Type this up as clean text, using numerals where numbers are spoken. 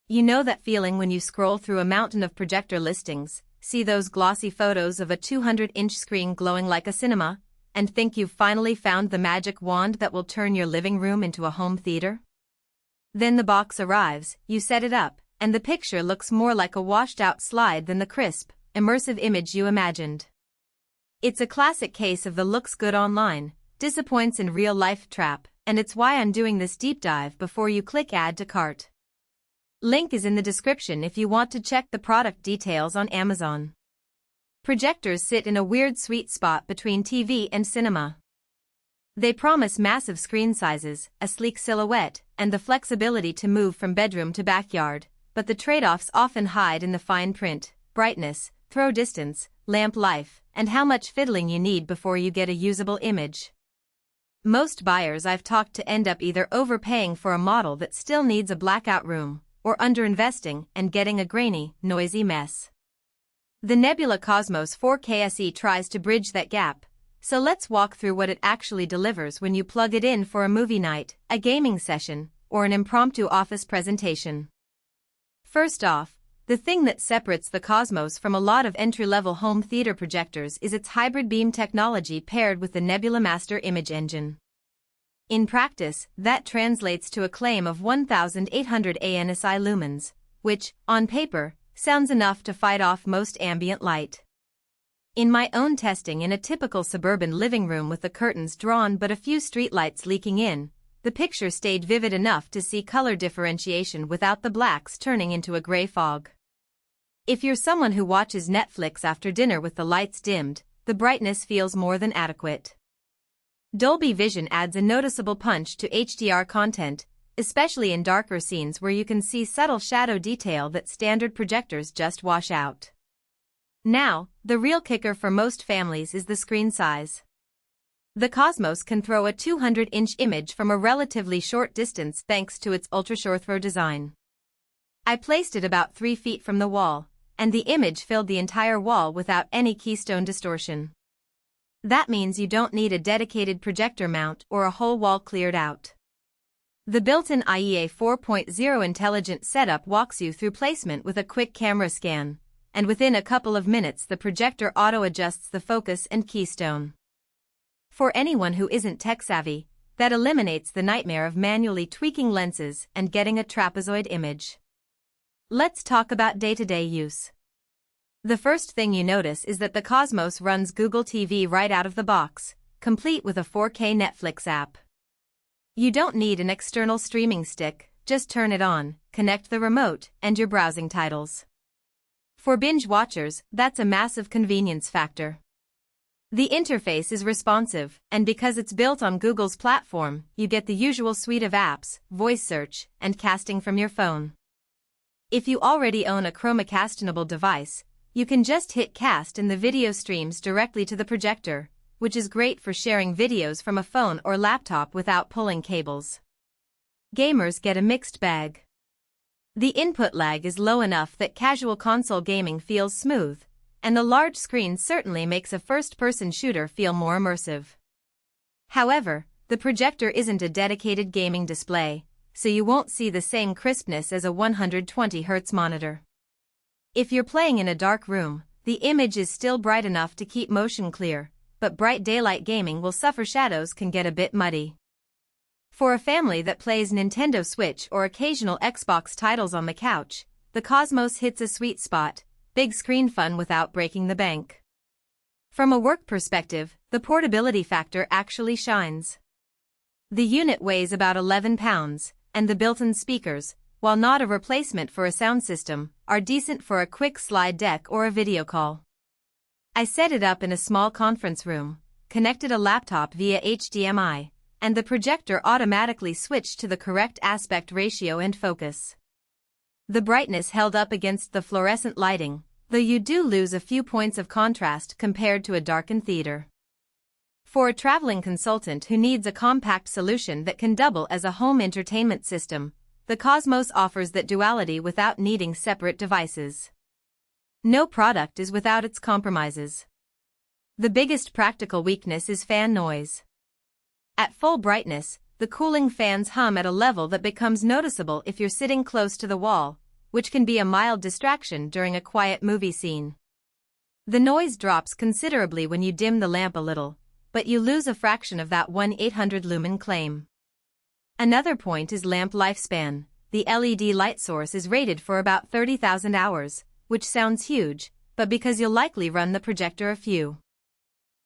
You know that feeling when you scroll through a mountain of projector listings, see those glossy photos of a 200-inch screen glowing like a cinema, and think you've finally found the magic wand that will turn your living room into a home theater? Then the box arrives, you set it up, and the picture looks more like a washed-out slide than the crisp, immersive image you imagined. It's a classic case of the looks good online, disappoints in real life trap, and it's why I'm doing this deep dive before you click add to cart. Link is in the description if you want to check the product details on Amazon. Projectors sit in a weird sweet spot between TV and cinema. They promise massive screen sizes, a sleek silhouette, and the flexibility to move from bedroom to backyard, but the trade-offs often hide in the fine print: brightness, throw distance, lamp life, and how much fiddling you need before you get a usable image. Most buyers I've talked to end up either overpaying for a model that still needs a blackout room, or underinvesting and getting a grainy, noisy mess. The Nebula Cosmos 4K SE tries to bridge that gap, so let's walk through what it actually delivers when you plug it in for a movie night, a gaming session, or an impromptu office presentation. First off, the thing that separates the Cosmos from a lot of entry-level home theater projectors is its HybridBeam technology paired with the Nebulamaster image engine. In practice, that translates to a claim of 1,800 ANSI lumens, which, on paper, sounds enough to fight off most ambient light. In my own testing in a typical suburban living room with the curtains drawn but a few streetlights leaking in, the picture stayed vivid enough to see color differentiation without the blacks turning into a gray fog. If you're someone who watches Netflix after dinner with the lights dimmed, the brightness feels more than adequate. Dolby Vision adds a noticeable punch to HDR content, especially in darker scenes where you can see subtle shadow detail that standard projectors just wash out. Now, the real kicker for most families is the screen size. The Cosmos can throw a 200-inch image from a relatively short distance thanks to its ultra-short-throw design. I placed it about 3 feet from the wall, and the image filled the entire wall without any keystone distortion. That means you don't need a dedicated projector mount or a whole wall cleared out. The built-in IEA 4.0 intelligent setup walks you through placement with a quick camera scan, and within a couple of minutes the projector auto-adjusts the focus and keystone. For anyone who isn't tech-savvy, that eliminates the nightmare of manually tweaking lenses and getting a trapezoid image. Let's talk about day-to-day use. The first thing you notice is that the Cosmos runs Google TV right out of the box, complete with a 4K Netflix app. You don't need an external streaming stick, just turn it on, connect the remote, and you're browsing titles. For binge watchers, that's a massive convenience factor. The interface is responsive, and because it's built on Google's platform, you get the usual suite of apps, voice search, and casting from your phone. If you already own a Chromecastinable device, you can just hit cast and the video streams directly to the projector, which is great for sharing videos from a phone or laptop without pulling cables. Gamers get a mixed bag. The input lag is low enough that casual console gaming feels smooth, and the large screen certainly makes a first-person shooter feel more immersive. However, the projector isn't a dedicated gaming display, so you won't see the same crispness as a 120Hz monitor. If you're playing in a dark room, the image is still bright enough to keep motion clear, but bright daylight gaming will suffer. Shadows can get a bit muddy. For a family that plays Nintendo Switch or occasional Xbox titles on the couch, the Cosmos hits a sweet spot, big screen fun without breaking the bank. From a work perspective, the portability factor actually shines. The unit weighs about 11 pounds, and the built-in speakers, while not a replacement for a sound system, are decent for a quick slide deck or a video call. I set it up in a small conference room, connected a laptop via HDMI, and the projector automatically switched to the correct aspect ratio and focus. The brightness held up against the fluorescent lighting, though you do lose a few points of contrast compared to a darkened theater. For a traveling consultant who needs a compact solution that can double as a home entertainment system, the Cosmos offers that duality without needing separate devices. No product is without its compromises. The biggest practical weakness is fan noise. At full brightness, the cooling fans hum at a level that becomes noticeable if you're sitting close to the wall, which can be a mild distraction during a quiet movie scene. The noise drops considerably when you dim the lamp a little, but you lose a fraction of that 1/800 lumen claim. Another point is lamp lifespan. The LED light source is rated for about 30,000 hours, which sounds huge, but because you'll likely run the projector a few